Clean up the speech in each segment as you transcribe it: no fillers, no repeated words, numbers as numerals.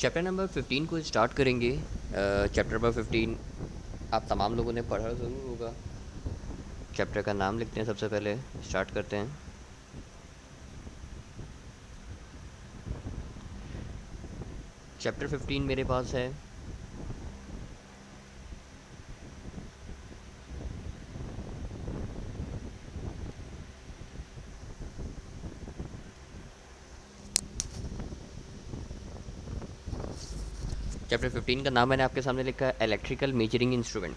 Chapter number 15 को start करेंगे। Chapter number 15 आप तमाम लोगों ने पढ़ा ज़रूर होगा। चैप्टर का नाम लिखते हैं, सबसे पहले स्टार्ट करते हैं। चैप्टर 15 मेरे पास है चैप्टर 15 का नाम मैंने आपके सामने लिखा है इलेक्ट्रिकल मेजरिंग इंस्ट्रूमेंट।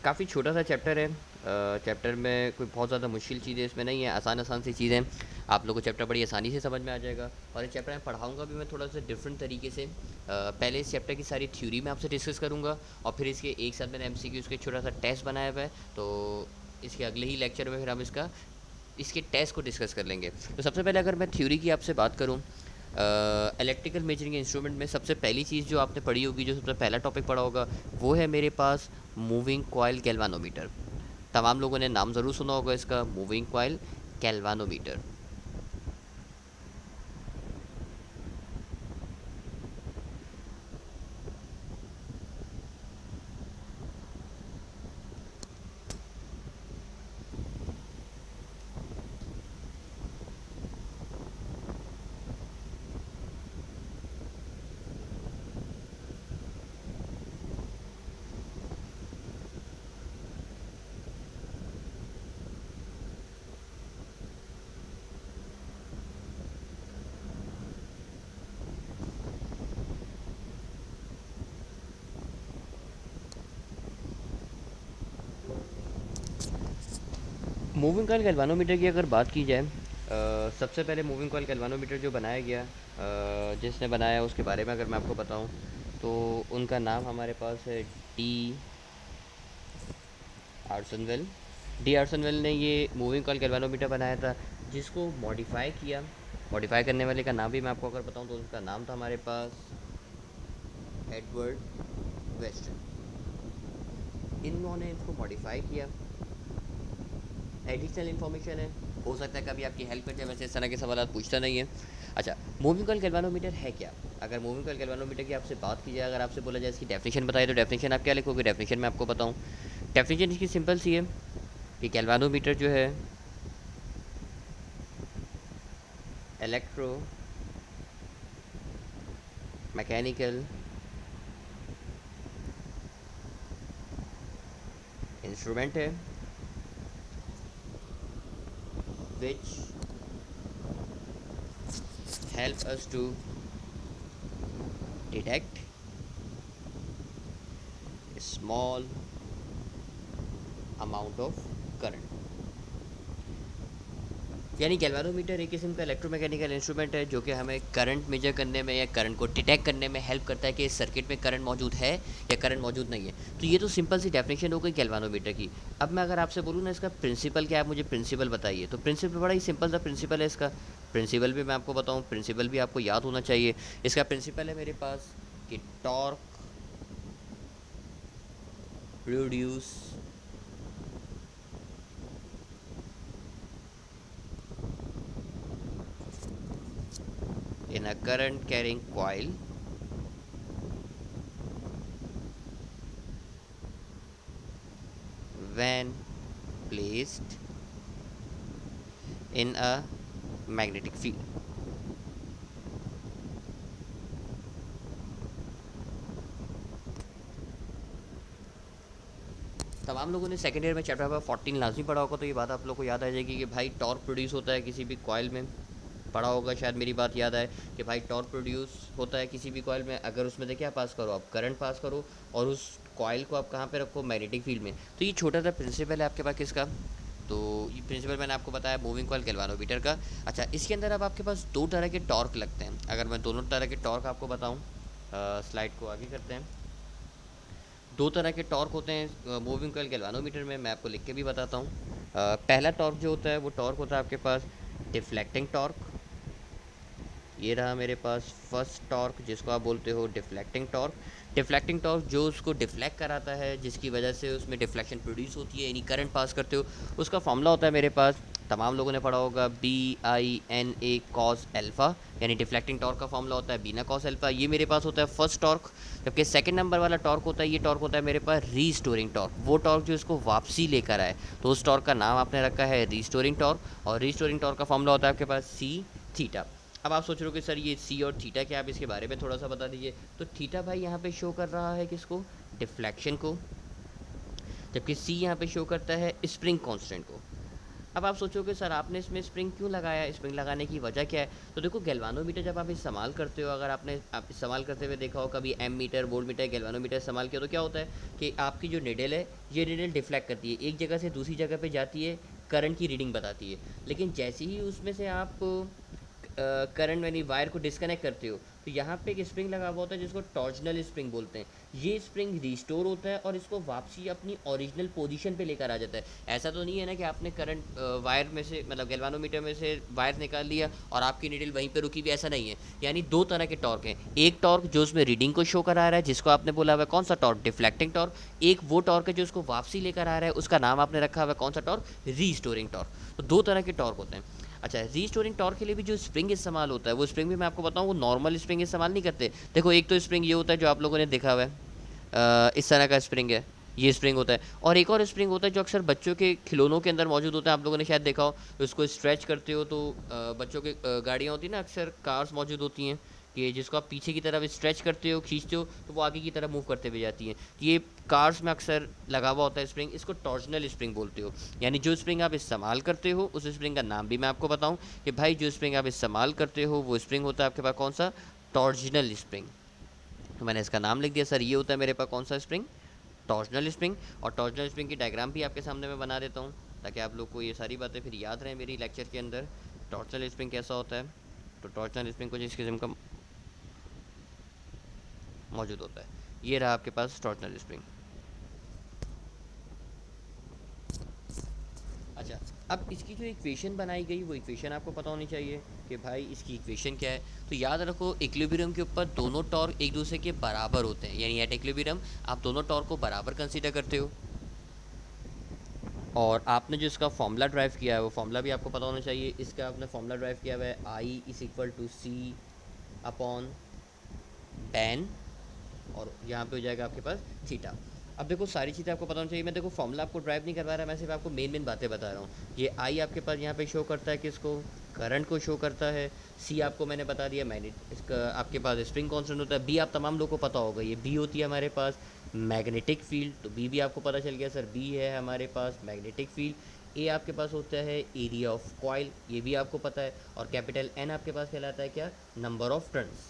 काफ़ी छोटा सा चैप्टर है। चैप्टर में कोई बहुत ज़्यादा मुश्किल चीज़ें इसमें नहीं है, आसान आसान सी चीज़ें आप लोगों को चैप्टर बड़ी आसानी से समझ में आ जाएगा। और इस चैप्टर में पढ़ाऊँगा भी मैं थोड़ा सा डिफरेंट तरीके से। पहले इस चैप्टर की सारी थ्योरी मैं आपसे डिस्कस करूँगा और फिर इसके एक साथ मैंने MCQ का छोटा सा टेस्ट बनाया हुआ है, तो इसके अगले ही लेक्चर में फिर हम इसके टेस्ट को डिस्कस कर लेंगे। तो सबसे पहले अगर मैं थ्योरी की आपसे बात करूँ, इलेक्ट्रिकल मेजरिंग इंस्ट्रूमेंट में सबसे पहली चीज़ जो आपने पढ़ी होगी, जो सबसे पहला टॉपिक पढ़ा होगा, वो है मेरे पास मूविंग कॉइल गैल्वानोमीटर। तमाम लोगों ने नाम ज़रूर सुना होगा इसका, moving coil galvanometer. Moving coil galvanometer की अगर बात की जाए, सबसे पहले मूविंग कॉइल गैल्वानोमीटर जो बनाया गया, जिसने बनाया उसके बारे में अगर मैं आपको बताऊं, तो उनका नाम हमारे पास है डी आर्सनवेल। डी आर्सनवेल ने ये मूविंग कॉइल गैल्वानोमीटर बनाया था, जिसको मॉडिफाई किया। मॉडिफाई करने वाले का नाम भी मैं आपको अगर बताऊं, तो उसका नाम था हमारे पास एडवर्ड वेस्टन। इन्होंने इसको मॉडिफाई किया। एडिशनल इन्फॉर्मेशन है, हो सकता है कभी आपकी हेल्प कर जाए, वैसे इस तरह के सवाल पूछता नहीं है। अच्छा, मूविंग कॉइल गैल्वानोमीटर है क्या? अगर मूविंग कॉइल गैल्वानोमीटर की आपसे बात की जाए, अगर आपसे बोला जाए इसकी डेफिनेशन बताइए, तो डेफिनेशन आप क्या लिखोगे? डेफिनेशन मैं आपको बताऊँ, डेफिनेशन इसकी सिंपल सी है कि गैल्वानोमीटर जो है इलेक्ट्रो मैकेनिकल इंस्ट्रूमेंट है which help us to detect a small amount of current। यानी गैल्वानोमीटर एक किस्म का इलेक्ट्रोमैकेनिकल इंस्ट्रूमेंट है जो कि हमें करंट मेजर करने में या करंट को डिटेक्ट करने में हेल्प करता है कि इस सर्किट में करंट मौजूद है या करंट मौजूद नहीं है। तो ये तो सिंपल सी डेफिनेशन हो गई गैल्वानोमीटर की। अब मैं अगर आपसे बोलूँ ना इसका प्रिंसिपल क्या है, आप मुझे प्रिंसिपल बताइए, तो प्रिंसिपल बड़ा ही सिंपल सा प्रिंसिपल है इसका। प्रिंसिपल भी मैं आपको बताऊँ, प्रिंसिपल भी आपको याद होना चाहिए। इसका प्रिंसिपल है मेरे पास कि torque produce in a current carrying coil when placed in a magnetic field। तमाम लोगों ने सेकेंड ईयर में चैप्टर नंबर 14 लाजमी पढ़ा होगा, तो ये बात आप लोग को याद आ जाएगी कि भाई टॉर्क प्रोड्यूस होता है किसी भी कॉइल में। पढ़ा होगा शायद, मेरी बात याद आए कि भाई टॉर्क प्रोड्यूस होता है किसी भी कॉइल में, अगर उसमें से क्या पास करो, आप करंट पास करो और उस कॉइल को आप कहाँ पे रखो, मैग्नेटिक फील्ड में। तो ये छोटा सा प्रिंसिपल है आपके पास किसका, तो ये प्रिंसिपल मैंने आपको बताया मूविंग कॉइल गैल्वानोमीटर का। अच्छा, इसके अंदर अब आपके पास दो तरह के टॉर्क लगते हैं। अगर मैं दोनों तरह के टॉर्क आपको बताऊँ, स्लाइड को आगे करते हैं। दो तरह के टॉर्क होते हैं मूविंग कॉइल गैल्वानोमीटर में, मैं आपको लिख के भी बताता हूँ। पहला टॉर्क जो होता है वो टॉर्क होता है आपके पास डिफ्लेक्टिंग टॉर्क। ये रहा मेरे पास फर्स्ट टॉर्क, जिसको आप बोलते हो डिफ्लेक्टिंग टॉर्क। डिफ्लेक्टिंग टॉर्क जो उसको डिफ्लेक्ट कराता है, जिसकी वजह से उसमें डिफ्लेक्शन प्रोड्यूस होती है, यानी करंट पास करते हो, उसका फॉर्मूला होता है मेरे पास तमाम लोगों ने पढ़ा होगा BINA कॉस अल्फ़ा, यानी डिफ्लेक्टिंग टॉर्क का फॉर्मूला होता है बीना कॉस अल्फ़ा। ये मेरे पास होता है फर्स्ट टॉर्क। जबकि सेकंड नंबर वाला टॉर्क होता है, ये टॉर्क होता है मेरे पास रीस्टोरिंग टॉर्क, वो टॉर्क जो इसको वापसी लेकर आए, तो उस टॉर्क का नाम आपने रखा है रीस्टोरिंग टॉर्क। और रीस्टोरिंग टॉर्क का फॉर्मूला होता है आपके पास C थीटा। अब आप सोच रहे हो कि सर ये C और थीटा क्या, आप इसके बारे में थोड़ा सा बता दीजिए। तो थीटा भाई यहाँ पे शो कर रहा है किसको, डिफ्लेक्शन को, जबकि C यहाँ पे शो करता है स्प्रिंग कांस्टेंट को। अब आप सोचोगे सर आपने इसमें स्प्रिंग क्यों लगाया, स्प्रिंग लगाने की वजह क्या है। तो देखो गैल्वानोमीटर जब आप इस्तेमाल करते हो, अगर आपने आप इस्तेमाल करते हुए देखा हो कभी एमीटर, वोल्टमीटर, गैल्वानोमीटर इस्तेमाल किया, तो क्या होता है कि आपकी जो निडल है ये निडल डिफ्लेक्ट करती है, एक जगह से दूसरी जगह पे जाती है, करंट की रीडिंग बताती है। लेकिन जैसे ही उसमें से आप करंट यानी वायर को डिस्कनेक्ट करते हो, तो यहाँ पे एक स्प्रिंग लगा हुआ होता है जिसको टॉर्जनल स्प्रिंग बोलते हैं। ये स्प्रिंग रिस्टोर होता है और इसको वापसी अपनी ओरिजिनल पोजीशन पे लेकर आ जाता है। ऐसा तो नहीं है ना कि आपने करंट वायर में से मतलब गैल्वानोमीटर में से वायर निकाल लिया और आपकी नीडल वहीं पे रुकी हुई, ऐसा नहीं है। यानी दो तरह के टॉर्क हैं, एक टॉर्क जो उसमें रीडिंग को शो करा रहा है जिसको आपने बोला हुआ है कौन सा टॉर्क, डिफ्लेक्टिंग टॉर्क। एक वो टॉर्क है जो उसको वापसी लेकर आ रहा है, उसका नाम आपने रखा हुआ है कौन सा टॉर्क, रीस्टोरिंग टॉर्क। तो दो तरह के टॉर्क होते हैं। अच्छा, रीस्टोरिंग टॉर्क के लिए भी जो स्प्रिंग इस्तेमाल होता है, वो स्प्रिंग भी मैं आपको बताऊं, वो नॉर्मल स्प्रिंग इस्तेमाल नहीं करते। देखो एक तो स्प्रिंग ये होता है जो आप लोगों ने देखा हुआ है, इस तरह का स्प्रिंग है, ये स्प्रिंग होता है। और एक और स्प्रिंग होता है जो अक्सर बच्चों के खिलौनों के अंदर मौजूद होता है, आप लोगों ने शायद देखा हो। उसको स्ट्रेच करते हो तो बच्चों के गाड़ियाँ होती हैं ना, अक्सर कार्स मौजूद होती हैं कि जिसको आप पीछे की तरफ स्ट्रेच करते हो, खींचते हो, तो वो आगे की तरफ मूव करते हुए जाती हैं। ये कार्स में अक्सर लगा हुआ होता है स्प्रिंग, इसको टॉर्जनल स्प्रिंग बोलते हो। यानी जो स्प्रिंग आप इस्तेमाल करते हो उस स्प्रिंग का नाम भी मैं आपको बताऊं कि भाई जो स्प्रिंग आप इस्तेमाल करते हो वो स्प्रिंग होता है आपके पास कौन सा, टॉर्जनल स्प्रिंग। तो मैंने इसका नाम लिख दिया सर, ये होता है मेरे पास कौन सा स्प्रिंग, टॉर्जनल स्प्रिंग। और टॉर्जनल स्प्रिंग की डायग्राम भी आपके सामने मैं बना देता हूँ ताकि आप लोग को ये सारी बातें फिर याद रहें मेरी लेक्चर के अंदर। टॉर्जनल स्प्रिंग कैसा होता है, तो टॉर्जनल स्प्रिंग कुछ इस किस्म का मौजूद होता है। ये रहा आपके पास टॉर्जनल स्प्रिंग। अच्छा, अब इसकी जो इक्वेशन बनाई गई वो इक्वेशन आपको पता होनी चाहिए कि भाई इसकी इक्वेशन क्या है। तो याद रखो इक्विलिब्रियम के ऊपर दोनों टॉर्क एक दूसरे के बराबर होते हैं, यानी एट इक्विलिब्रियम आप दोनों टॉर्क को बराबर कंसीडर करते हो। और आपने जो इसका फॉर्मूला ड्राइव किया है वो फॉर्मूला भी आपको पता होना चाहिए। इसका आपने फॉर्मूला ड्राइव किया हुआ है I = C/tan, और यहाँ पे हो जाएगा आपके पास थीटा। अब देखो सारी चीज़ें आपको पता होनी चाहिए। मैं देखो फॉर्मूला आपको ड्राइव नहीं करवा रहा, मैं सिर्फ आपको मेन बातें बता रहा हूँ। ये आई आपके पास यहाँ पे शो करता है किसको, करंट को शो करता है। सी आपको मैंने बता दिया मैग्नेट इसका आपके पास स्प्रिंग कांस्टेंट होता है। बी आप तमाम लोगों को पता होगा, ये बी होती है हमारे पास मैग्नेटिक फील्ड, तो बी भी आपको पता चल गया सर, बी है हमारे पास मैग्नेटिक फील्ड। ए आपके पास होता है एरिया ऑफ कॉइल, ये भी आपको पता है। और कैपिटल एन आपके पास कहलाता है क्या, नंबर ऑफ टर्न्स।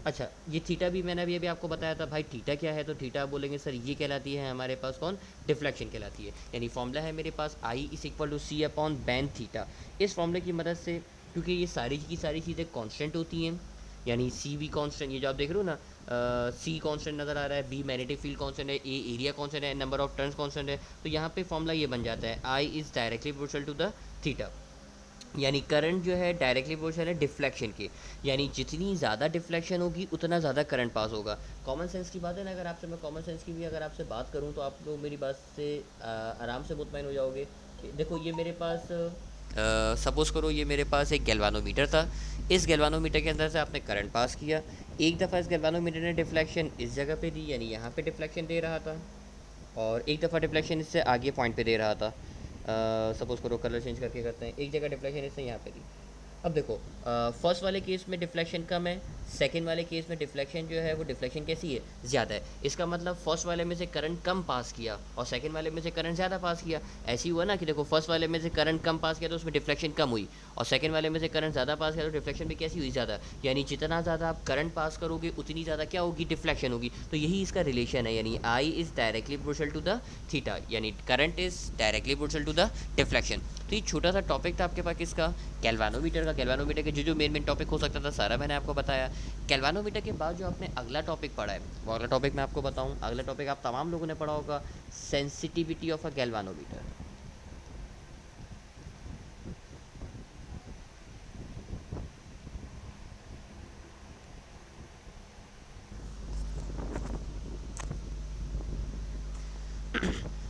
अच्छा, ये थीटा भी मैंने अभी अभी आपको बताया था भाई, थीटा क्या है, तो थीटा आप बोलेंगे सर ये कहलाती है हमारे पास कौन, डिफ्लेक्शन कहलाती है। यानी फॉर्मूला है मेरे पास I = C/tan थीटा। इस फॉर्मूले की मदद से, क्योंकि ये सारी की सारी चीज़ें कांस्टेंट होती हैं, यानी सी भी कांस्टेंट, ये जो आप देख रहे हो ना, सी कांस्टेंट नज़र आ रहा है, बी मैग्नेटिक फील्ड कांस्टेंट है, ए एरिया कांस्टेंट है, नंबर ऑफ टर्न्स कांस्टेंट है। तो यहाँ पे फॉर्मूला ये बन जाता है I = proportional to the theta. यानी करंट जो है डायरेक्टली प्रोपोर्शनल है डिफ्लेक्शन के, यानी जितनी ज़्यादा डिफ्लेक्शन होगी उतना ज़्यादा करंट पास होगा। कॉमन सेंस की बात है ना, अगर आपसे मैं कॉमन सेंस की भी अगर आपसे बात करूं तो आप लोग मेरी बात से आराम से मुतमईन हो जाओगे। देखो ये मेरे पास सपोज़ करो ये मेरे पास एक गैल्वानोमीटर था, इस गैल्वानोमीटर के अंदर से आपने करंट पास किया। एक दफ़ा इस गैल्वानोमीटर ने डिफ्लेक्शन इस जगह पे दी, यानी यहाँ पे डिफ्लेक्शन दे रहा था, और एक दफ़ा डिफ्लेक्शन इससे आगे पॉइंट पे दे रहा था। सपोज़ करो कलर चेंज करके करते हैं, एक जगह डिफ्लेक्शन इससे यहाँ पे दी। अब देखो फर्स्ट वाले केस में डिफ्लेक्शन कम है, सेकंड वाले केस में डिफ्लेक्शन जो है वो डिफ्लेक्शन कैसी है, ज़्यादा है। इसका मतलब फर्स्ट वाले में से करंट कम पास किया और सेकंड वाले में से करंट ज़्यादा पास किया। ऐसी हुआ ना कि देखो फर्स्ट वाले में से करंट कम पास किया तो उसमें डिफ्लेक्शन कम हुई, और सेकंड वाले में से करंट ज़्यादा पास किया तो डिफ्लेक्शन भी कैसी हुई, ज़्यादा। यानी जितना ज़्यादा आप करंट पास करोगे उतनी ज़्यादा क्या होगी, डिफ्लेक्शन होगी। तो यही इसका रिलेशन है, यानी I = यानी current is directly proportional to the deflection. तो ये छोटा सा टॉपिक था आपके पास किसका, गैल्वानोमीटर का। गैल्वानोमीटर के जो मेन टॉपिक हो सकता था सारा मैंने आपको बताया। गैल्वानोमीटर के बाद जो आपने अगला टॉपिक पढ़ा है वो अगला टॉपिक मैं आपको बताऊं। अगला टॉपिक आप तमाम लोगों ने पढ़ा होगा, सेंसिटिविटी ऑफ अ गैल्वानोमीटर।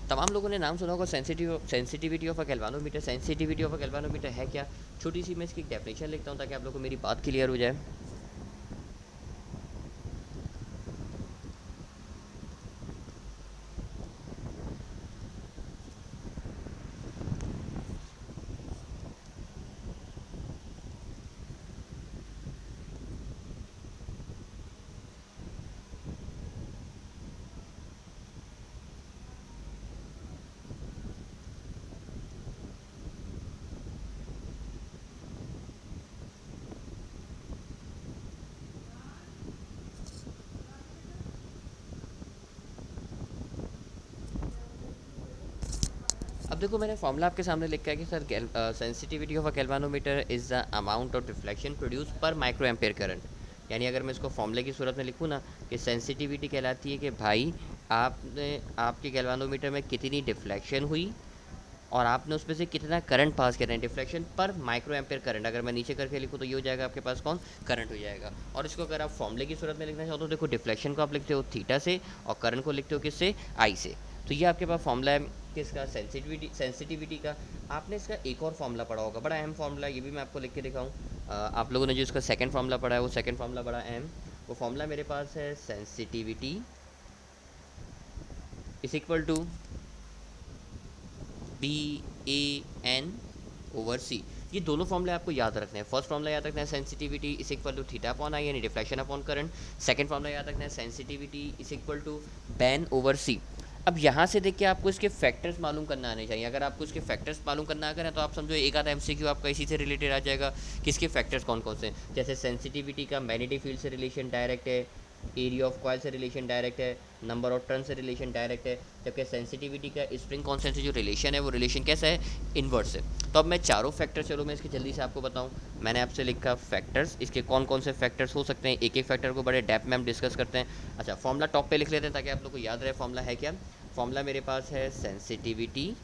तमाम लोगों ने नाम सुना होगा sensitivity of a galvanometer. Sensitivity of a galvanometer है क्या? छोटी सी मैं इसकी डेफिनेशन लिखता हूँ ताकि आप लोगों को मेरी बात क्लियर हो जाए। अब देखो मैंने फॉर्मूला आपके सामने लिखा है कि sir sensitivity of a galvanometer is the amount of reflection produce पर माइक्रो एम्पेयर करंट। यानी अगर मैं इसको फॉर्मूले की सूरत में लिखूँ ना कि सेंसिटिविटी कहलाती है कि भाई आपने आपके गैल्वानोमीटर में कितनी डिफ्लेक्शन हुई और आपने उसमें से कितना करंट पास कर रहे हैं, डिफ्लेक्शन पर माइक्रो एम्पेयर करंट। अगर मैं नीचे करके लिखूँ तो ये हो जाएगा आपके पास कौन, करंट हो जाएगा। और इसको अगर आप फॉर्मूले की सूरत में लिखना चाहो तो देखो डिफ्लेक्शन को आप लिखते हो थीटा से और करंट को लिखते हो किससे, आई से। तो ये आपके पास फॉर्मूला है किसका, सेंसिटिविटी का। आपने इसका एक और फॉर्मूला पढ़ा होगा, बड़ा अहम फॉर्मूला, ये भी मैं आपको लिख के दिखाऊँ। आप लोगों ने जो इसका सेकंड फॉर्मूला पढ़ा है वो सेकंड फॉर्मूला बड़ा अहम, वो फॉर्मूला मेरे पास है sensitivity is equal to BAN/C। ये दोनों फॉर्मूले आपको याद रखने हैं। फर्स्ट फॉर्मूला याद रखना है sensitivity is equal to theta upon I यानी deflection upon current. Second formula याद रखना है sensitivity is equal to BAN/C। अब यहाँ से देख के आपको इसके फैक्टर्स मालूम करना आने चाहिए। अगर आपको इसके फैक्टर्स मालूम करना आ गए तो आप समझो एक आधा MCQ आपका इसी से रिलेटेड आ जाएगा कि इसके फैक्टर्स कौन कौन से हैं। जैसे सेंसिटिविटी का मैग्नेटिक फील्ड से रिलेशन डायरेक्ट है, एरिया ऑफ कॉइल से रिलेशन डायरेक्ट है, नंबर ऑफ टर्न से रिलेशन डायरेक्ट है। जबकि सेंसिटिविटी का स्प्रिंग कांस्टेंट से जो रिलेशन है वो रिलेशन कैसा है, इन्वर्स है। तो अब मैं चारों फैक्टर, चलो मैं इसके जल्दी से आपको बताऊं। मैंने आपसे लिखा फैक्टर्स, इसके कौन कौन से फैक्टर्स हो सकते हैं, एक एक फैक्टर को बड़े डेप्थ में हम डिस्कस करते हैं। अच्छा फॉर्मूला टॉप पे लिख लेते हैं ताकि आप लोग को याद रहे फॉर्मूला है क्या। फॉर्मूला मेरे पास है sensitivity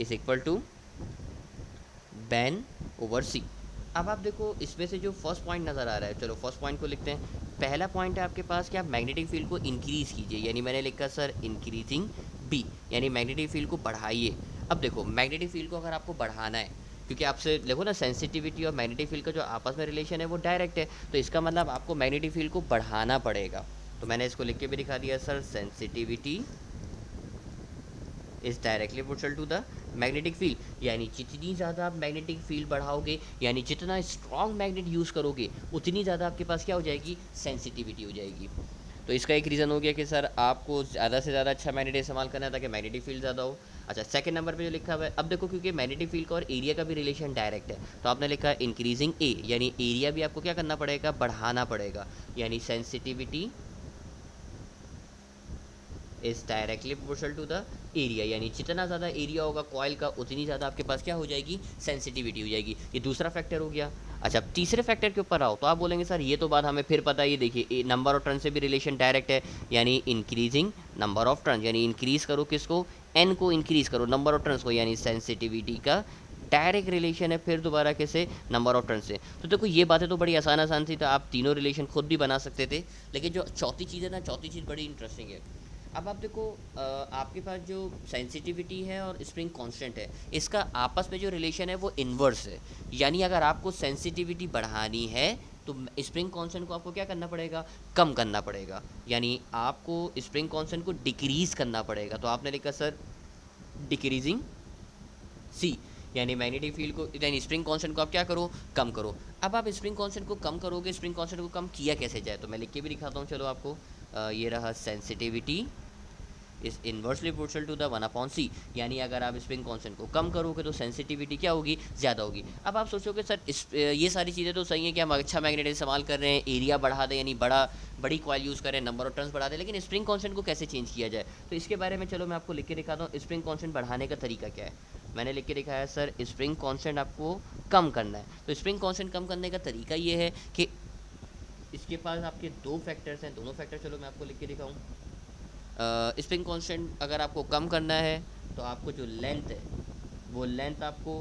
is equal to BAN/C। अब आप देखो इसमें से जो फर्स्ट पॉइंट नज़र आ रहा है, चलो फर्स्ट पॉइंट को लिखते हैं। पहला पॉइंट है आपके पास कि आप मैग्नेटिक फील्ड को इंक्रीज़ कीजिए, यानी मैंने लिखा सर इंक्रीजिंग B, यानी मैग्नेटिक फील्ड को बढ़ाइए। अब देखो मैग्नेटिक फील्ड को अगर आपको बढ़ाना है, क्योंकि आपसे देखो ना सेंसिटिविटी और मैग्नेटिक फील्ड का जो आपस में रिलेशन है वो डायरेक्ट है, तो इसका मतलब आपको मैग्नेटिक फील्ड को बढ़ाना पड़ेगा। तो मैंने इसको लिख के भी दिखा दिया sir, sensitivity is directly proportional to the magnetic field. यानी जितनी ज़्यादा आप मैग्नेटिक फील्ड बढ़ाओगे, यानी जितना स्ट्रॉन्ग मैग्नेट यूज़ करोगे, उतनी ज़्यादा आपके पास क्या हो जाएगी, सेंसिटिविटी हो जाएगी। तो इसका एक रीज़न हो गया कि सर आपको ज़्यादा से ज़्यादा अच्छा मैग्नेट इस्तेमाल करना है ताकि मैग्नेटिक फील्ड ज़्यादा हो। अच्छा सेकंड नंबर पे जो लिखा हुआ है, अब देखो क्योंकि मैग्नेटिक फील्ड का और एरिया का भी रिलेशन डायरेक्ट है, तो आपने लिखा इंक्रीजिंग ए, यानी एरिया भी आपको क्या करना पड़ेगा, बढ़ाना पड़ेगा। यानी sensitivity is directly proportional to the area, यानी जितना ज़्यादा एरिया होगा कॉइल का उतनी ज़्यादा आपके पास क्या हो जाएगी, सेंसिटिविटी हो जाएगी। ये दूसरा फैक्टर हो गया। अच्छा तीसरे फैक्टर के ऊपर आओ तो आप बोलेंगे सर ये तो बात हमें फिर पता है, ये देखिए नंबर ऑफ टर्न से भी रिलेशन डायरेक्ट है, यानी इंक्रीजिंग नंबर ऑफ टर्न, यानी इंक्रीज़ करो किसको, एन को इंक्रीज़ करो, नंबर ऑफ टर्न्स को, यानी सेंसिटिविटी का डायरेक्ट रिलेशन है फिर दोबारा कैसे, नंबर ऑफ टर्न से। तो देखो ये बातें तो बड़ी आसान थी, तो आप तीनों रिलेशन खुद भी बना सकते थे, लेकिन जो चौथी चीज़ है ना, चौथी चीज़ बड़ी इंटरेस्टिंग है। अब आप देखो आपके पास जो सेंसिटिविटी है और स्प्रिंग कांस्टेंट है, इसका आपस में जो रिलेशन है वो इन्वर्स है। यानी अगर आपको सेंसिटिविटी बढ़ानी है तो स्प्रिंग कांस्टेंट को आपको क्या करना पड़ेगा, कम करना पड़ेगा। यानी आपको स्प्रिंग कांस्टेंट को डिक्रीज़ करना पड़ेगा। तो आपने लिखा सर डिक्रीजिंग C, यानी मैग्नेटिक फील्ड को, यानी स्प्रिंग कांस्टेंट को आप क्या करो, कम करो। अब आप स्प्रिंग कांस्टेंट को कम करोगे, स्प्रिंग कांस्टेंट को कम किया कैसे जाए, तो मैं लिख के भी दिखाता हूँ चलो आपको। ये रहा sensitivity is inversely proportional to the 1/C, यानी अगर आप स्प्रिंग कांस्टेंट को कम करोगे तो सेंसिटिविटी क्या होगी, ज़्यादा होगी। अब आप सोचोगे सर ये सारी चीज़ें तो सही है कि हम अच्छा मैग्नेट इस्तेमाल कर रहे हैं, एरिया बढ़ा दें यानी बड़ी कॉइल यूज़ करें, नंबर ऑफ टर्न्स बढ़ा दें, लेकिन स्प्रिंग कांस्टेंट को कैसे चेंज किया जाए, तो इसके बारे में चलो मैं आपको लिख के दिखाता हूँ। स्प्रिंग कांस्टेंट बढ़ाने का तरीका क्या है, मैंने लिख के दिखाया सर स्प्रिंग कांस्टेंट आपको कम करना है। तो स्प्रिंग कांस्टेंट कम करने का तरीका ये है कि इसके पास आपके दो फैक्टर्स हैं, दोनों फैक्टर चलो मैं आपको लिख के दिखाऊँ। स्प्रिंग कांस्टेंट अगर आपको कम करना है तो आपको जो लेंथ है वो लेंथ आपको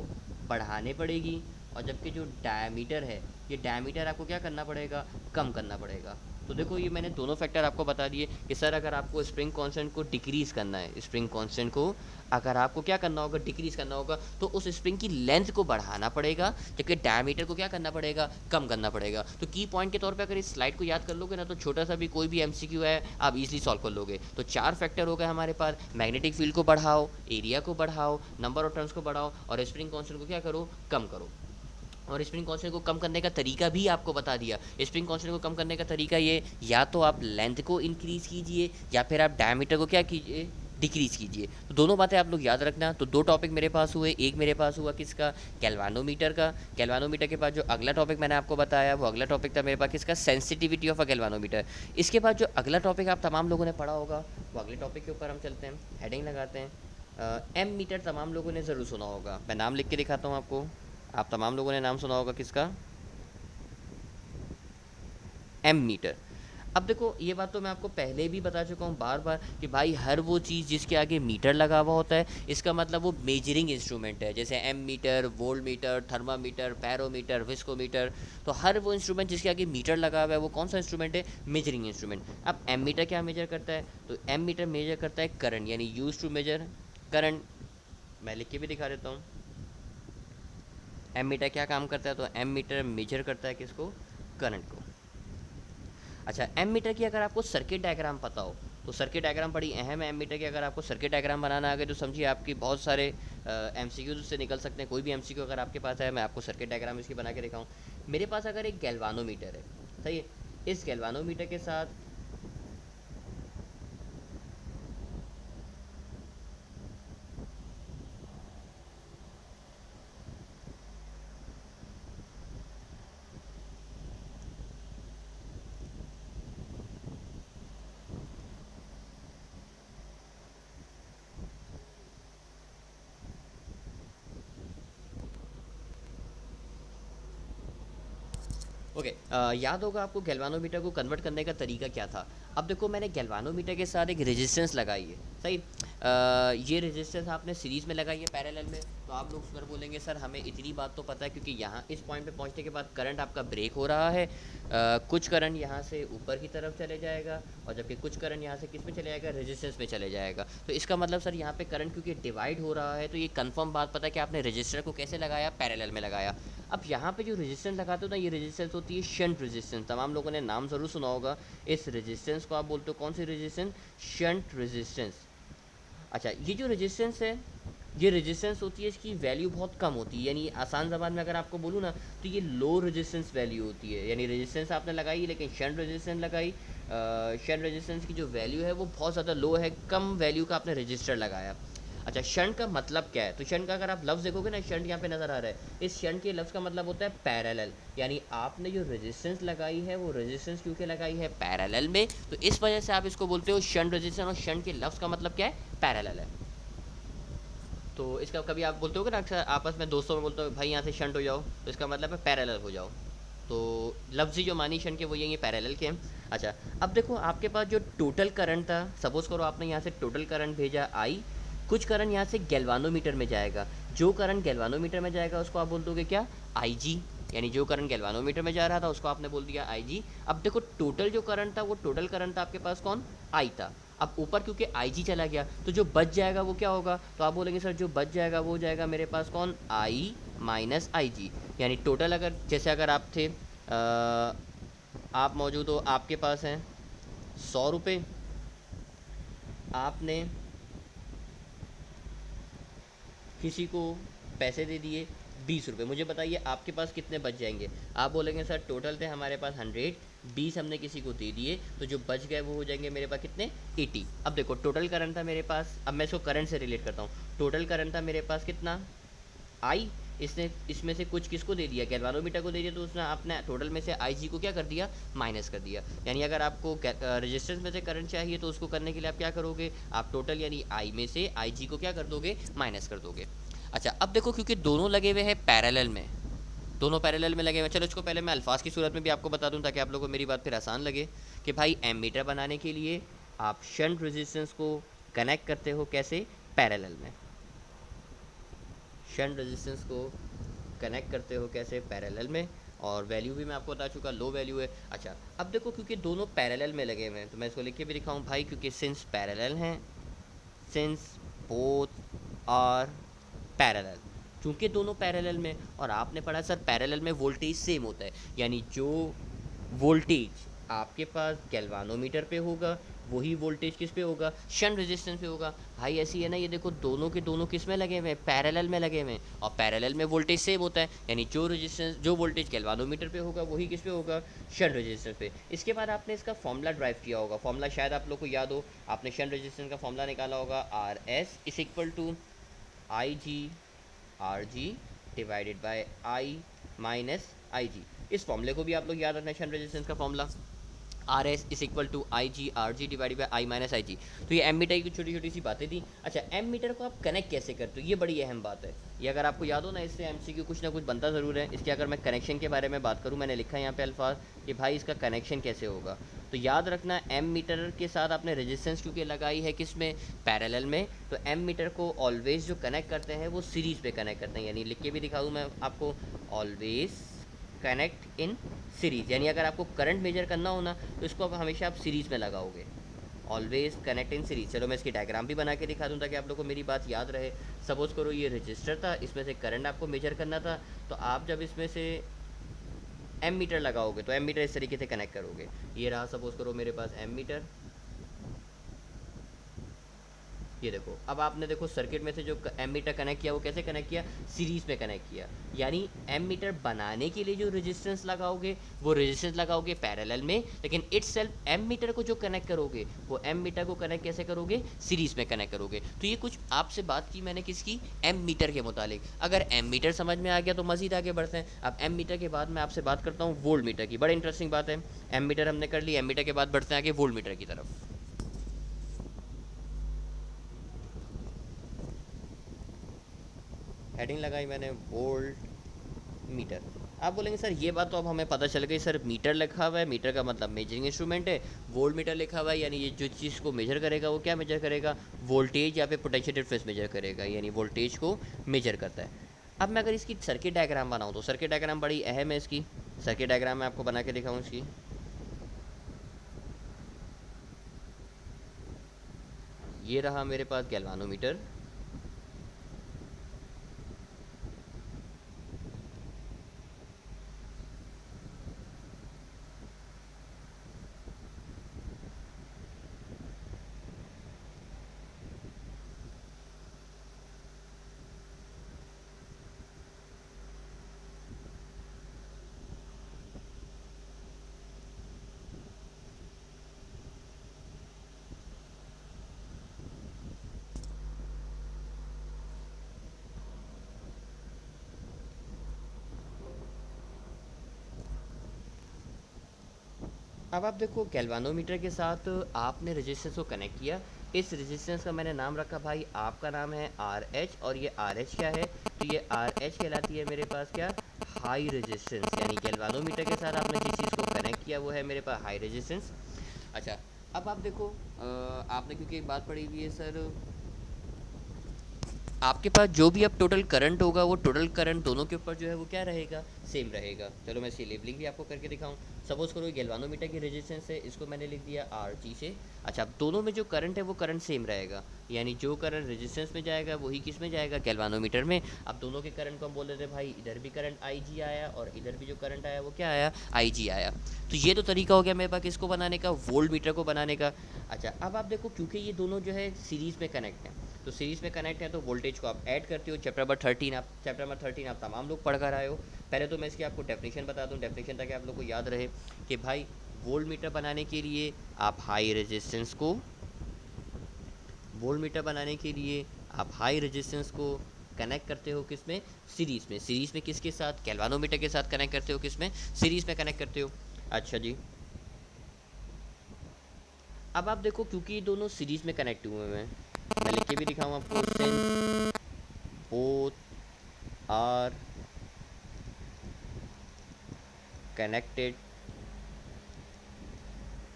बढ़ाने पड़ेगी, और जबकि जो डायमीटर है ये डायमीटर आपको क्या करना पड़ेगा, कम करना पड़ेगा। तो देखो ये मैंने दोनों फैक्टर आपको बता दिए कि सर अगर आपको स्प्रिंग कांस्टेंट को डिक्रीज़ करना है, स्प्रिंग कांस्टेंट को अगर आपको क्या करना होगा, डिक्रीज़ करना होगा, तो उस स्प्रिंग की लेंथ को बढ़ाना पड़ेगा, जबकि डायमीटर को क्या करना पड़ेगा, कम करना पड़ेगा। तो की पॉइंट के तौर पे अगर इस स्लाइड को याद कर लोगे ना, तो छोटा सा भी कोई भी एमसीक्यू है आप इजीली सॉल्व कर लोगे। तो 4 फैक्टर हो गए हमारे पास, मैग्नेटिक फील्ड को बढ़ाओ, एरिया को बढ़ाओ, नंबर ऑफ टर्न्स को बढ़ाओ, और स्प्रिंग कांस्टेंट को क्या करो, कम करो। और स्प्रिंग कांस्टेंट को कम करने का तरीका भी आपको बता दिया। स्प्रिंग कांस्टेंट को कम करने का तरीका ये, या तो आप लेंथ को इंक्रीज़ कीजिए या फिर आप डायमीटर को क्या कीजिए, डिक्रीज़ कीजिए। तो दोनों बातें आप लोग याद रखना। तो 2 टॉपिक मेरे पास हुए, एक मेरे पास हुआ किसका, गैल्वानोमीटर का। गैल्वानोमीटर के बाद जो अगला टॉपिक मैंने आपको बताया वो अगला टॉपिक था मेरे पास किसका, सेंसिटिविटी ऑफ अ गैल्वानोमीटर। इसके बाद जो अगला टॉपिक आप तमाम लोगों ने पढ़ा होगा वो अगले टॉपिक के ऊपर हम चलते हैं, हेडिंग लगाते हैं। एम मीटर तमाम लोगों ने ज़रूर सुना होगा, मैं नाम लिख के दिखाता हूँ आपको। आप तमाम लोगों ने नाम सुना होगा किसका, एम मीटर। अब देखो ये बात तो मैं आपको पहले भी बता चुका हूँ बार बार कि भाई हर वो चीज़ जिसके आगे मीटर लगा हुआ होता है इसका मतलब वो मेजरिंग इंस्ट्रूमेंट है। जैसे ammeter, voltmeter, thermometer, barometer, viscometer. तो हर वो इंस्ट्रूमेंट जिसके आगे मीटर लगा हुआ है वो कौन सा इंस्ट्रूमेंट है, मेजरिंग इंस्ट्रूमेंट। अब एम मीटर क्या मेजर करता है, तो एम मीटर मेजर करता है करंट, यानी यूज टू मेजर करंट। मैं लिख के भी दिखा देता हूँ एम मीटर क्या काम करता है। तो एम मीटर मेजर करता है किसको, करंट को। अच्छा, एम मीटर की अगर आपको सर्किट डायग्राम पता हो तो सर्किट डायग्राम बड़ी अहम है। एम मीटर की अगर आपको सर्किट डायग्राम बनाना आ गया तो समझिए आपकी बहुत सारे एमसीक्यू से निकल सकते हैं। कोई भी एमसीक्यू अगर आपके पास है, मैं आपको सर्किट डायग्राम इसकी बना के दिखाऊँ। मेरे पास अगर एक गैल्वानोमीटर है, सही है, इस गैल्वानोमीटर के साथ ओके याद होगा आपको गैल्वानोमीटर को कन्वर्ट करने का तरीका क्या था। अब देखो मैंने गैल्वानोमीटर के साथ एक रेजिस्टेंस लगाई है, सही। ये रेजिस्टेंस आपने सीरीज़ में लगाई है पैरेलल में। तो आप लोग सर बोलेंगे सर हमें इतनी बात तो पता है क्योंकि यहाँ इस पॉइंट पे पहुँचने के बाद करंट आपका ब्रेक हो रहा है। कुछ करंट यहाँ से ऊपर की तरफ चले जाएगा और जबकि कुछ करंट यहाँ से किस में चले जाएगा, रेजिस्टेंस में चले जाएगा। तो इसका मतलब सर यहाँ पे करंट क्योंकि डिवाइड हो रहा है तो ये कंफर्म बात पता है कि आपने रजिस्टर को कैसे लगाया, पैरेलल में लगाया। अब यहाँ पे जो रेजिस्टेंस लगाते हो ना, ये रेजिस्टेंस होती है शंट रेजिस्टेंस। तमाम लोगों ने नाम ज़रूर सुना होगा इस रेजिस्टेंस को। आप बोलते हो कौन सी रेजिस्टेंस, शंट रेजिस्टेंस। अच्छा, ये जो रेजिस्टेंस है, ये रेजिस्टेंस होती है, इसकी वैल्यू बहुत कम होती है। यानी आसान ज़बान में अगर आपको बोलूँ ना तो ये लो रेजिस्टेंस वैल्यू होती है। यानी रेजिस्टेंस आपने लगाई लेकिन शंट रेजिस्टेंस लगाई, शंट रेजिस्टेंस की जो वैल्यू है वो बहुत ज़्यादा लो है, कम वैल्यू का आपने रजिस्टर लगाया। अच्छा, शंट का मतलब क्या है, तो शंट का अगर आप लफ्ज़ देखोगे ना, शंट यहाँ पे नज़र आ रहा है, इस शंट के लफ्ज़ का मतलब होता है पैरेलल। यानी आपने जो रेजिस्टेंस लगाई है वो रेजिस्टेंस क्योंकि लगाई है पैरेलल में, तो इस वजह से आप इसको बोलते हो शंट रेजिस्टेंस। और शंट के लफ्ज़ का मतलब क्या है, पैरेलल है। तो इसका कभी आप बोलते हो ना अक्सर आपस में दोस्तों में बोलते हो भाई यहाँ से शंट हो जाओ, तो इसका मतलब है पैरेलल हो जाओ। तो लफ्ज़ी जो मानी शंट के वो ये पैरेलल के हैं। अच्छा, अब देखो आपके पास जो टोटल करंट था, सपोज़ करो आपने यहाँ से टोटल करंट भेजा आई, कुछ करंट यहाँ से गैल्वानोमीटर में जाएगा। जो करंट गैल्वानोमीटर में जाएगा उसको आप बोल दोगे क्या, आई जी। यानी जो करंट गैल्वानोमीटर में जा रहा था उसको आपने बोल दिया आई जी। अब देखो टोटल जो करंट था वो टोटल करंट था आपके पास कौन, आई था। अब ऊपर क्योंकि आई जी चला गया तो जो बच जाएगा वो क्या होगा, तो आप बोलेंगे सर जो बच जाएगा वो हो जाएगा मेरे पास कौन, आई माइनस आई जी। यानी टोटल अगर जैसे अगर आप थे आप मौजूद हो, आपके पास हैं 100 रुपये, आपने किसी को पैसे दे दिए 20 रुपये, मुझे बताइए आपके पास कितने बच जाएंगे। आप बोलेंगे सर टोटल थे हमारे पास 100, 20 हमने किसी को दे दिए तो जो बच गए वो हो जाएंगे मेरे पास कितने, 80। अब देखो टोटल करंट था मेरे पास, अब मैं इसको करंट से रिलेट करता हूँ। टोटल करंट था मेरे पास कितना, आई। इसने इसमें से कुछ किसको दे दिया, गैल्वानोमीटर को दे दिया, तो उसने आपने टोटल में से आई जी को क्या कर दिया, माइनस कर दिया। यानी अगर आपको रेजिस्टेंस में से करंट चाहिए तो उसको करने के लिए आप क्या करोगे, आप टोटल यानी आई में से आई जी को क्या कर दोगे, माइनस कर दोगे। अच्छा, अब देखो क्योंकि दोनों लगे हुए हैं पैरेलल में, दोनों पैरेलल में लगे हुए हैं। चलो इसको पहले मैं अल्फाज की सूरत में भी आपको बता दूं ताकि आप लोगों को मेरी बात फिर आसान लगे कि भाई एमीटर बनाने के लिए आप शंट रेजिस्टेंस को कनेक्ट करते हो कैसे, पैरेलल में। शंट रेजिस्टेंस को कनेक्ट करते हो कैसे, पैरेलल में। और वैल्यू भी मैं आपको बता चुका, लो वैल्यू है। अच्छा, अब देखो क्योंकि दोनों पैरेलल में लगे हुए हैं तो मैं इसको लिख के भी दिखाऊँ भाई, क्योंकि सिंस पैरेलल हैं, सिंस बोथ आर पैरेलल, चूँकि दोनों पैरेलल में, और आपने पढ़ा सर पैरेलल में वोल्टेज सेम होता है, यानी जो वोल्टेज आपके पास गैल्वानोमीटर पे होगा वही वोल्टेज किस पे होगा, शंट रेजिस्टेंस पे होगा। भाई ऐसी है ना, ये देखो दोनों के दोनों किस में लगे हुए हैं, पैरेलल में लगे हुए हैं, और पैरेलल में वोल्टेज सेम होता है, यानी जो रेजिस्टेंस जो वोल्टेज गैल्वानोमीटर पे होगा वही किस पे होगा, शंट रेजिस्टेंस पे। इसके बाद आपने इसका फॉर्मूला ड्राइव किया होगा, फॉर्मूला शायद आप लोग को याद हो, आपने शंट रेजिस्टेंस का फॉर्मूला निकाला होगा, R S is equal to I G R G divided by I minus I G. इस फॉर्मूले को भी आप लोग याद रखना है, शंट रेजिस्टेंस का formula R S is equal to I G R G divided by I minus I G. तो ये एम मीटर की छोटी छोटी सी बातें थी। अच्छा, एम मीटर को आप कनेक्ट कैसे करते हो, ये बड़ी अहम बात है। ये अगर आपको याद हो ना, इससे एमसीक्यू कुछ ना कुछ बनता ज़रूर है। इसके अगर मैं कनेक्शन के बारे में बात करूँ, मैंने लिखा है यहाँ पे अल्फाज कि भाई इसका कनेक्शन कैसे होगा। तो याद रखना, एम मीटर के साथ आपने रेजिस्टेंस क्योंकि लगाई है किस में, पैरेलल में, तो एम मीटर को ऑलवेज जो कनेक्ट करते हैं वो सीरीज़ पे कनेक्ट करते हैं, यानी लिख के भी दिखाऊँ मैं आपको, ऑलवेज कनेक्ट इन सीरीज़, यानी अगर आपको करंट मेजर करना हो ना तो इसको आप हमेशा आप सीरीज़ में लगाओगे, ऑलवेज कनेक्ट इन सीरीज। चलो मैं इसकी डायग्राम भी बना के दिखा दूँ ताकि आप लोग को मेरी बात याद रहे। सपोज़ करो ये रजिस्टर था, इसमें से करंट आपको मेजर करना था, तो आप जब इसमें से एम मीटर लगाओगे तो एम मीटर इस तरीके से कनेक्ट करोगे। ये रहा सपोज़ करो मेरे पास एम मीटर, ये देखो। अब आपने देखो सर्किट में से जो एम मीटर कनेक्ट किया वो कैसे कनेक्ट किया, सीरीज़ में कनेक्ट किया, यानी एम मीटर बनाने के लिए जो रेजिस्टेंस लगाओगे वो रेजिस्टेंस लगाओगे पैरेलल में, लेकिन इटसेल्फ एम मीटर को जो कनेक्ट करोगे वो एम मीटर को कनेक्ट कैसे करोगे, सीरीज़ में कनेक्ट करोगे। तो ये कुछ आपसे बात की मैंने किसकी, एम मीटर के मुतालिक। अगर एम मीटर समझ में आ गया तो मज़ीद आगे बढ़ते हैं। अब एम मीटर के बाद मैं आपसे बात करता हूँ वोल्ट मीटर की, बड़ी इंटरेस्टिंग बात है। एम मीटर हमने कर ली, एम मीटर के बाद बढ़ते हैं आगे वोल्ट मीटर की तरफ। हेडिंग लगाई मैंने वोल्ट मीटर। आप बोलेंगे सर ये बात तो अब हमें पता चल गई, सर मीटर लिखा हुआ है, मीटर का मतलब मेजरिंग इंस्ट्रूमेंट है, वोल्ट मीटर लिखा हुआ है यानी ये जो चीज़ को मेजर करेगा वो क्या मेजर करेगा, वोल्टेज या फिर पोटेंशियल डिफरेंस मेजर करेगा, यानी वोल्टेज को मेजर करता है। अब मैं अगर इसकी सर्किट डायग्राम बनाऊँ तो सर्किट डायग्राम बड़ी अहम है इसकी। सर्किट डायग्राम मैं आपको बना के दिखाऊँ इसकी। ये रहा मेरे पास गैल्वानोमीटर, अब आप देखो गैल्वानोमीटर के साथ आपने रेजिस्टेंस को कनेक्ट किया। इस रेजिस्टेंस का मैंने नाम रखा भाई, आपका नाम है आर एच, और ये आर एच क्या है, तो ये आर एच कहलाती है मेरे पास क्या, हाई रेजिस्टेंस, यानी गैल्वानोमीटर के साथ आपने जिस चीज़ को कनेक्ट किया वो है मेरे पास हाई रेजिस्टेंस। अच्छा, अब आप देखो आपने क्योंकि एक बात पढ़ी हुई है सर, आपके पास जो भी अब टोटल करंट होगा वो टोटल करंट दोनों के ऊपर जो है वो क्या रहेगा, सेम रहेगा। चलो मैं इसकी लेबलिंग भी आपको करके दिखाऊं। सपोज़ करो गैल्वानोमीटर की रेजिस्टेंस है, इसको मैंने लिख दिया आर जी से। अच्छा, अब दोनों में जो करंट है वो करंट सेम रहेगा, यानी जो करंट रेजिस्टेंस में जाएगा वही किस में जाएगा, गैल्वानोमीटर में। अब दोनों के करंट को हम बोल रहे थे भाई, इधर भी करंट आई जी आया और इधर भी जो करंट आया वो क्या आया, आई जी आया। तो ये तो तरीका हो गया मेरे पास किसको बनाने का, वोल्ट मीटर को बनाने का। अच्छा, अब आप देखो क्योंकि ये दोनों जो है सीरीज़ में कनेक्ट हैं, तो सीरीज़ में कनेक्ट है तो वोल्टेज को आप ऐड करते हो। चैप्टर नंबर 13 आप तमाम लोग पढ़ कर आए हो। पहले तो मैं इसकी आपको डेफिनेशन बता दूं, डेफिनेशन ताकि आप लोग को याद रहे कि भाई वोल्ट मीटर बनाने के लिए आप हाई रेजिस्टेंस को, वोल्ट मीटर बनाने के लिए आप हाई रेजिस्टेंस को कनेक्ट करते हो किस में, सीरीज़ में। सीरीज़ में किसके साथ, गैल्वानोमीटर के साथ कनेक्ट करते हो, किस में, सीरीज़ में कनेक्ट करते हो। अच्छा जी, अब आप देखो क्योंकि ये दोनों सीरीज़ में कनेक्ट हुए हैं, मैं लिख के भी दिखाऊँ आपको, since both are connected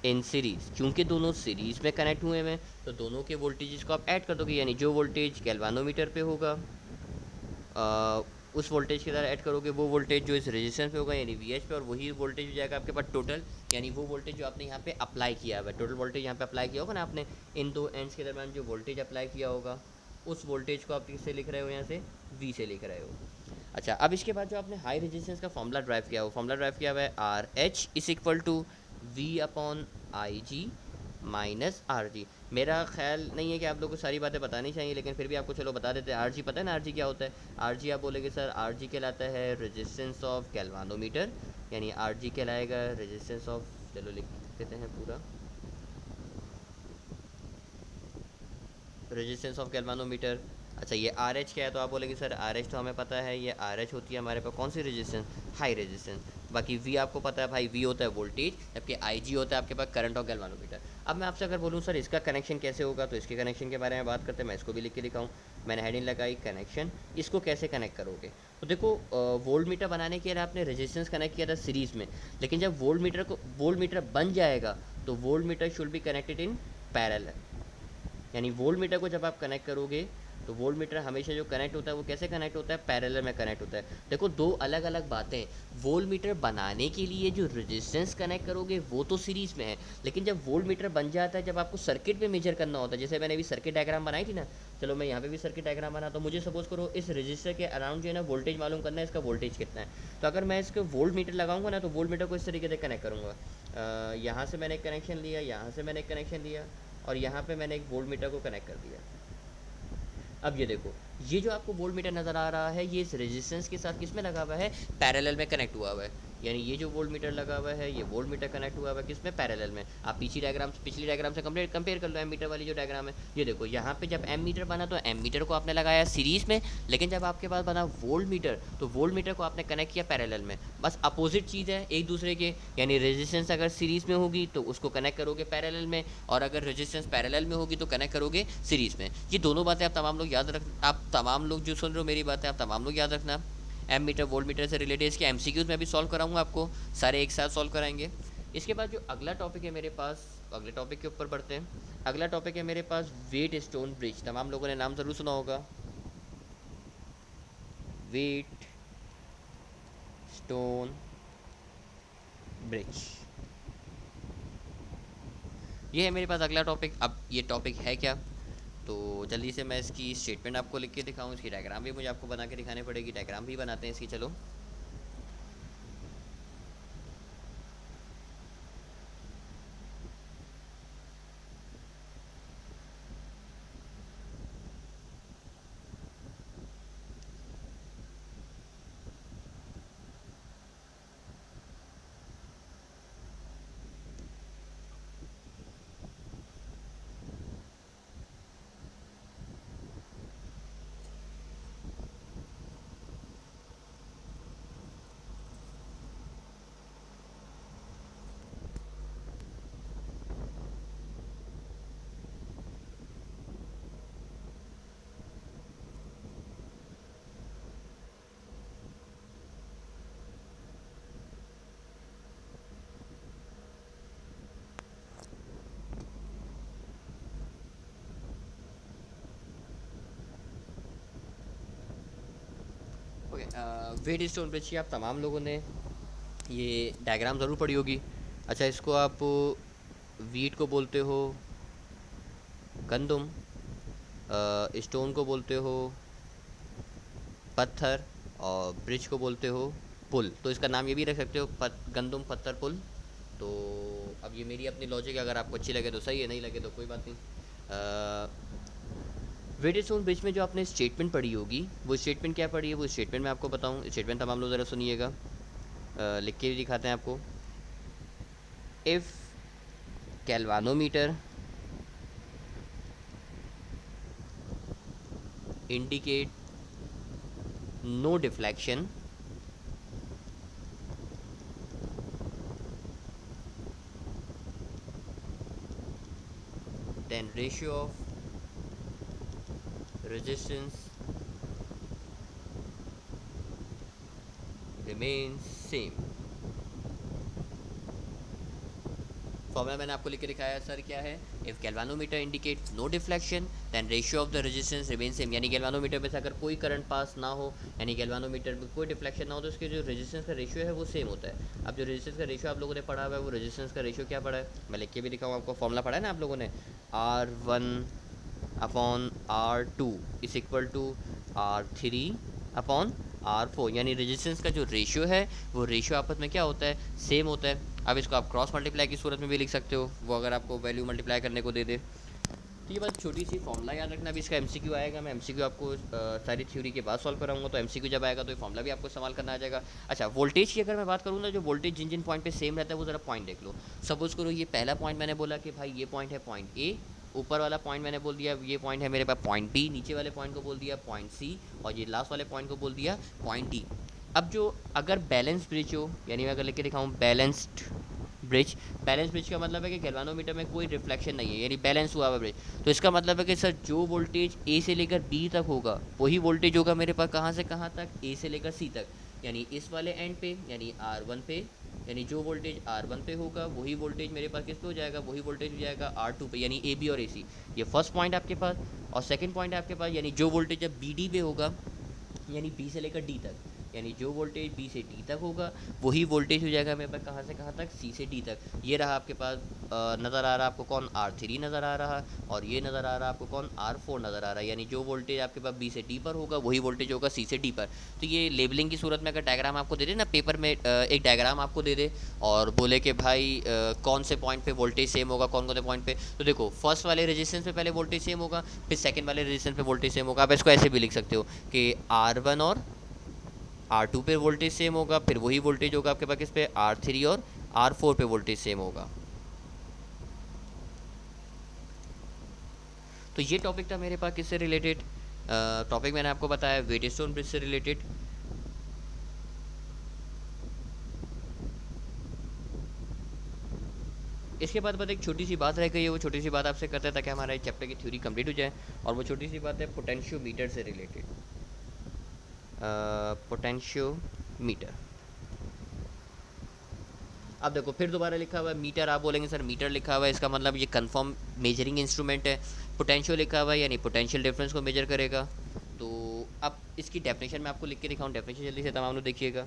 in series, क्योंकि दोनों सीरीज़ में कनेक्ट हुए हैं तो दोनों के वोल्टेजेस को आप ऐड कर दोगे, यानी जो वोल्टेज गैल्वानोमीटर पे होगा उस वोल्टेज के द्वारा ऐड करोगे वो वोल्टेज जो इस रेजिस्टेंस पे होगा यानी वी एच पे, और वही वोल्टेज हो जाएगा आपके पास टोटल, यानी वो वोल्टेज जो आपने यहाँ पे अप्लाई किया हुआ है, टोटल वोल्टेज यहाँ पे अप्लाई किया होगा ना आपने, इन दो एंड्स के दरम्यान जो वोल्टेज अप्लाई किया होगा उस वोल्टेज को आप किससे लिख रहे हो, यहाँ से वी से लिख रहे हो। अच्छा, अब इसके बाद जो आपने हाई रेजिस्टेंस का फॉर्मूला ड्राइव किया हो, फॉर्मूला ड्राइव किया हुआ है R H is equal to V upon I G minus R G. मेरा ख्याल नहीं है कि आप लोगों को सारी बातें बतानी चाहिए, लेकिन फिर भी आपको चलो बता देते हैं। आर जी पता है ना, आर जी क्या होता है? आर जी आप बोलेंगे सर आर जी कहलाता है रेजिस्टेंस ऑफ गैल्वानोमीटर, यानी आर जी कहलाएगा रेजिस्टेंस ऑफ, चलो लिख देते हैं पूरा, रेजिस्टेंस ऑफ गैल्वानोमीटर। अच्छा, ये आर एच क्या है? तो आप बोलेंगे सर आर एच तो हमें पता है, ये आर एच होती है हमारे पास कौन सी रेजिस्टेंस, हाई रेजिस्टेंस। बाकी वी आपको पता है भाई, वी होता है वोल्टेज, जबकि आई जी होता है आपके पास करंट ऑफ गैल्वानोमीटर। अब मैं आपसे अगर बोलूँ सर इसका कनेक्शन कैसे होगा, तो इसके कनेक्शन के बारे में बात करते हैं। मैं इसको भी लिख के दिखाऊँ, मैंने हेडिंग लगाई कनेक्शन। इसको कैसे कनेक्ट करोगे? तो देखो, वोल्ट मीटर बनाने के लिए आपने रेजिस्टेंस कनेक्ट किया था सीरीज़ में, लेकिन जब वोल्ट मीटर बन जाएगा तो volt meter should be connected in parallel. यानी वोल्ट मीटर को जब आप कनेक्ट करोगे तो वोल्ट मीटर हमेशा जो कनेक्ट होता है वो कैसे कनेक्ट होता है, पैरेलल में कनेक्ट होता है। देखो, दो अलग अलग बातें। वोल्ट मीटर बनाने के लिए जो रेजिस्टेंस कनेक्ट करोगे वो तो सीरीज़ में है, लेकिन जब वोल्ट मीटर बन जाता है, जब आपको सर्किट में मेजर करना होता है, जैसे मैंने अभी सर्किट डायग्राम बनाई थी ना, चलो मैं यहाँ पे भी सर्किट डायग्राम बना, तो मुझे सपोज करो इस रजिस्टर के अराउंड जो है ना वोल्टेज मालूम करना है, इसका वोल्टेज कितना है। तो अगर मैं इसके वोल्ट मीटर लगाऊंगा ना, तो वोल्ट मीटर को इस तरीके से कनेक्ट करूँगा। यहाँ से मैंने एक कनेक्शन लिया, यहाँ से मैंने एक कनेक्शन लिया, और यहाँ पे मैंने एक वोल्ट मीटर को कनेक्ट कर दिया। अब ये देखो, ये जो आपको वोल्ट मीटर नज़र आ रहा है, ये इस रेजिस्टेंस के साथ किस में लगा हुआ है, पैरेलल में कनेक्ट हुआ हुआ है। यानी ये जो वोल्ट मीटर लगा हुआ है, ये वोल्ट मीटर कनेक्ट हुआ हुआ है किस में, पैरेलल में। आप पिछली डायग्राम से कंपेयर कर लो, एम मीटर वाली जो डायग्राम है। ये देखो, यहाँ पे जब एम मीटर बना तो एम मीटर को आपने लगाया सीरीज़ में, लेकिन जब आपके पास बना वोल्ट मीटर तो वोल्ट मीटर को आपने कनेक्ट किया पैरेलल में। बस अपोजिट चीज़ है एक दूसरे के, यानी रेजिस्टेंस अगर सीरीज़ में होगी तो उसको कनेक्ट करोगे पैरेलल में, और अगर रेजिस्टेंस पैरेलल में होगी तो कनेक्ट करोगे सीरीज़ में। ये दोनों बातें आप तमाम लोग याद रख, आप तमाम लोग जो सुन रहे हो मेरी बातें, आप तमाम लोग याद रखना। एम मीटर वोल्ट मीटर से रिलेटेड इसके एमसीक्यूज में भी सॉल्व कराऊंगा आपको, सारे एक साथ सॉल्व कराएंगे। इसके बाद जो अगला टॉपिक है मेरे पास, अगले टॉपिक के ऊपर बढ़ते हैं। अगला टॉपिक है मेरे पास वेट स्टोन ब्रिज। तमाम लोगों ने नाम ज़रूर सुना होगा, वेट स्टोन ब्रिज, ये है मेरे पास अगला टॉपिक। अब ये टॉपिक है क्या, तो जल्दी से मैं इसकी स्टेटमेंट आपको लिख के दिखाऊँ, इसकी डायग्राम भी मुझे आपको बना के दिखानी पड़ेगी, डायग्राम भी बनाते हैं इसकी, चलो। ओके, वेट स्टोन ब्रिज की आप तमाम लोगों ने ये डायग्राम ज़रूर पढ़ी होगी। अच्छा, इसको आप वीट को बोलते हो गंदम, स्टोन को बोलते हो पत्थर, और ब्रिज को बोलते हो पुल। तो इसका नाम ये भी रख सकते हो, गंदम पत्थर पुल। तो अब ये मेरी अपनी लॉजिक है, अगर आपको अच्छी लगे तो सही है, नहीं लगे तो कोई बात नहीं। वेट स्टोन ब्रिज में जो आपने स्टेटमेंट पढ़ी होगी, वो स्टेटमेंट क्या पढ़ी है, वो स्टेटमेंट मैं आपको बताऊँ। स्टेटमेंट तमाम लोग ज़रा सुनिएगा, लिख के भी दिखाते हैं आपको। If galvanometer indicate no deflection, then ratio of resistance remains same. Formula मैंने आपको लिख के दिखाया सर क्या है, if galvanometer indicate no deflection then ratio of the resistance remain same, यानी गैल्वानोमीटर में से अगर कोई करंट पास ना हो, यानी गैल्वानोमीटर में कोई डिफ्लेक्शन ना हो, तो उसके जो रेजिस्टेंस का रेशियो है वो सेम होता है। अब जो रेजिस्टेंस का रेशियो आप लोगों ने पढ़ा हुआ है, वो रेजिस्टेंस का रेशियो क्या पढ़ा है, मैं लिख के भी दिखाऊँ आपको, फॉर्मूला पढ़ा है ना आप लोगों ने, R1/R2 is equal to R3/R4, यानी रेजिस्टेंस का जो रेशियो है वो रेशियो आपस में क्या होता है, सेम होता है। अब इसको आप क्रॉस मल्टीप्लाई की सूरत में भी लिख सकते हो, वो अगर आपको वैल्यू मल्टीप्लाई करने को दे दे। तो ये बस छोटी सी फॉर्मूला याद रखना। अभी इसका एमसीक्यू आएगा, मैं एमसीक्यू आपको सारी थ्योरी के बाद सॉल्व कराऊंगा, तो एमसीक्यू जब आएगा तो ये फॉर्मूला भी आपको इस्तेमाल करना आ जाएगा। अच्छा, वोल्टेज की अगर मैं बात करूँ ना, जो वोल्टेज जिन जिन पॉइंट पे सेम रहता है वो ज़रा पॉइंट देख लो। सपोज करो ये पहला पॉइंट मैंने बोला कि भाई ये पॉइंट है पॉइंट ए, ऊपर वाला पॉइंट मैंने बोल दिया ये पॉइंट है मेरे पास पॉइंट बी, नीचे वाले पॉइंट को बोल दिया पॉइंट सी, और ये लास्ट वाले पॉइंट को बोल दिया पॉइंट डी। अब जो अगर बैलेंस ब्रिज हो, यानी मैं अगर लिख के दिखाऊँ बैलेंस्ड ब्रिज, बैलेंस ब्रिज का मतलब है कि गैल्वानोमीटर में कोई रिफ्लेक्शन नहीं है, यानी बैलेंस हुआ हुआ ब्रिज। तो इसका मतलब है कि सर जो वोल्टेज ए से लेकर बी तक होगा वही वोल्टेज होगा मेरे पास कहाँ से कहाँ तक, ए से लेकर सी तक, यानी इस वाले एंड पे यानी R1 पे, यानी जो वोल्टेज R1 पे होगा वही वोल्टेज मेरे पास किस पे हो जाएगा, वही वोल्टेज हो जाएगा R2 पे, यानी AB और AC। ये फर्स्ट पॉइंट आपके पास, और सेकंड पॉइंट आपके पास, यानी जो वोल्टेज जब BD पे होगा, यानी बी से लेकर डी तक, यानी जो वोल्टेज बी से डी तक होगा वही वोल्टेज हो जाएगा मेरे पास कहाँ से कहाँ तक, सी से डी तक। ये रहा आपके पास नज़र आ रहा है आपको कौन, R3 नज़र आ रहा है, और ये नज़र आ रहा है आपको कौन, R4 नज़र आ रहा है, यानी जो वोल्टेज आपके पास बी से डी पर होगा वही वोल्टेज होगा सी से डी पर। तो ये लेबलिंग की सूरत में अगर डायग्राम आपको दे दे ना पेपर में, एक डायग्राम आपको दे दे और बोले कि भाई कौन से पॉइंट पे वोल्टेज सेम होगा, कौन कौन से पॉइंट पे, तो देखो फर्स्ट वाले रेजिस्टेंस पे पहले वोल्टेज सेम होगा, फिर सेकंड वाले रेजिस्टेंस पे वोल्टेज सेम होगा। आप इसको ऐसे भी लिख सकते हो कि R1 और R2 पे वोल्टेज सेम होगा, फिर वही वोल्टेज होगा आपके पास किस पे, R3 और R4 पे वोल्टेज सेम होगा। तो ये टॉपिक था मेरे पास किससे रिलेटेड, टॉपिक मैंने आपको बताया वेटस्टोन ब्रिज से रिलेटेड। इसके बाद एक छोटी सी बात रह गई है, वो छोटी सी बात आपसे करते हैं ताकि हमारा चैप्टर की थ्योरी कंप्लीट हो जाए, और वो छोटी सी बात है पोटेंशियोमीटर से रिलेटेड। पोटेंशियोमीटर, अब देखो फिर दोबारा लिखा हुआ है मीटर, आप बोलेंगे सर मीटर लिखा हुआ है इसका मतलब ये कंफर्म मेजरिंग इंस्ट्रूमेंट है। पोटेंशियो लिखा हुआ है यानी पोटेंशियल डिफरेंस को मेजर करेगा। तो अब इसकी डेफिनेशन मैं आपको लिख के दिखाऊँ, डेफिनेशन जल्दी से तमाम लोग देखिएगा।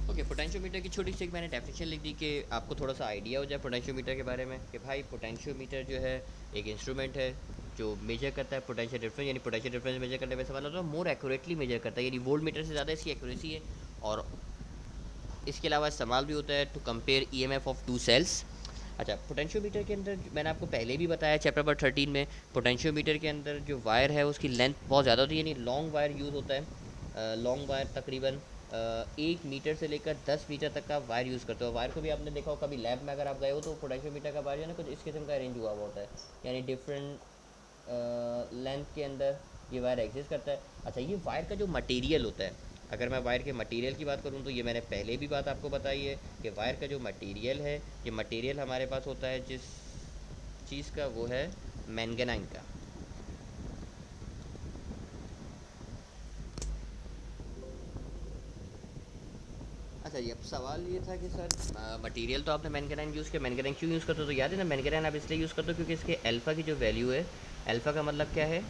ओके, पोटेंशियोमीटर की छोटी सी एक मैंने डेफिनेशन लिख दी कि आपको थोड़ा सा आइडिया हो जाए पोटेंशियोमीटर के बारे में, कि भाई पोटेंशियोमीटर जो है एक इंस्ट्रूमेंट है जो मेजर करता है पोटेंशियल डिफरेंस, यानी पोटेंशियल डिफरेंस मेजर करने में से वाला तो मोर एक्यूरेटली मेजर करता है, यानी वोल्ट मीटर से ज़्यादा इसकी एक्यूरेसी है। और इसके अलावा इस्तेमाल भी होता है to compare EMF of two cells. अच्छा, पोटेंशियोमीटर के अंदर मैंने आपको पहले भी बताया चैप्टर नंबर 13 में, पोटेंशियोमीटर के अंदर जो वायर है उसकी लेंथ बहुत ज़्यादा होती है, यानी लॉन्ग वायर यूज़ होता है। लॉन्ग वायर तकरीबन 1 मीटर से लेकर 10 मीटर तक का वायर यूज़ करते हो। वायर को भी आपने देखा हो कभी लैब में अगर आप गए हो तो पोटेंशियोमीटर का वायर जो है ना कुछ इस किस्म का अरेंज हुआ हुआ होता है, यानी डिफरेंट लेंथ के अंदर ये वायर एग्जिस्ट करता है। अच्छा, ये वायर का जो मटेरियल होता है, अगर मैं वायर के मटेरियल की बात करूँ तो ये मैंने पहले भी बात आपको बताई है कि वायर का जो मटेरियल है, ये मटेरियल हमारे पास होता है जिस चीज़ का, वो है मैंगनाइन का। अच्छा जी, अब सवाल ये था कि सर मटेरियल तो आपने मैंगनाइन यूज़ किया, मैंगनाइन क्यों यूज़ करते हो, तो याद है ना मैंगनाइन आप इसलिए यूज़ करते हो क्योंकि इसके अल्फ़ा की जो वैल्यू है, अल्फ़ा का मतलब क्या है,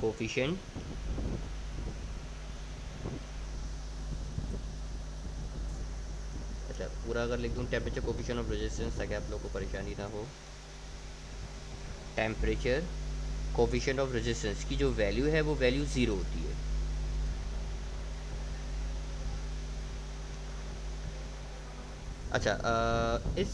कोफिशिएंट पूरा अगर लिख दूँ, टेम्परेचर कोफिशिएंट ऑफ रेजिस्टेंस, ताकि आप लोगों को परेशानी ना हो। टेम्परेचर कोफिशिएंट ऑफ रेजिस्टेंस की जो वैल्यू है वो वैल्यू 0 होती है। अच्छा, इस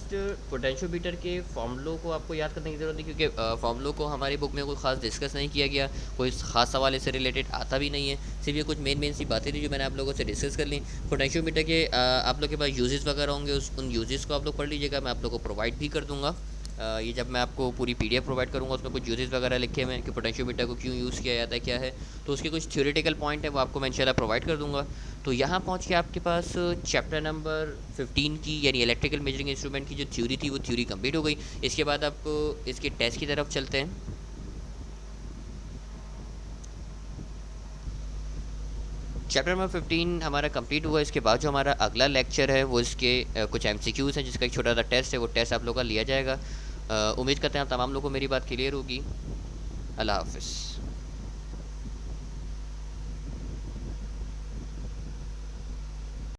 पोटेंशियोमीटर के फॉर्मूलों को आपको याद करने की ज़रूरत नहीं, क्योंकि फॉर्मूलों को हमारी बुक में कोई ख़ास डिस्कस नहीं किया गया, कोई ख़ास सवाल इससे रिलेटेड आता भी नहीं है। सिर्फ ये कुछ मेन सी बातें थी जो मैंने आप लोगों से डिस्कस कर ली। पोटेंशियोमीटर के आप लोग के पास यूजेस वगैरह होंगे, उन यूजेस को आप लोग पढ़ लीजिएगा, मैं आप लोग को प्रोवाइड भी कर दूँगा। ये जब मैं आपको पूरी पीडीएफ प्रोवाइड करूँगा, उसमें कुछ यूजेस वगैरह लिखे हुए हैं कि पोटेंशियोमीटर को क्यों यूज़ किया जाता है, क्या है, तो उसके कुछ थ्योरेटिकल पॉइंट है, वो आपको मैं इंशाल्लाह प्रोवाइड कर दूँगा। तो यहाँ पहुँच के आपके पास चैप्टर नंबर 15 की यानी इलेक्ट्रिकल मेजरिंग इंस्ट्रूमेंट की जो थ्योरी थी वो थ्योरी कंप्लीट हो गई। इसके बाद आपको इसके टेस्ट की तरफ चलते हैं। चैप्टर नंबर 15 हमारा कंप्लीट हुआ। इसके बाद जो हमारा अगला लेक्चर है वो इसके कुछ एमसीक्यूज़ हैं, जिसका एक छोटा सा टेस्ट है, वो टेस्ट आप लोगों का लिया जाएगा। उम्मीद करते हैं आप तमाम लोगों को मेरी बात क्लियर होगी। अल्लाह हाफ़िज़।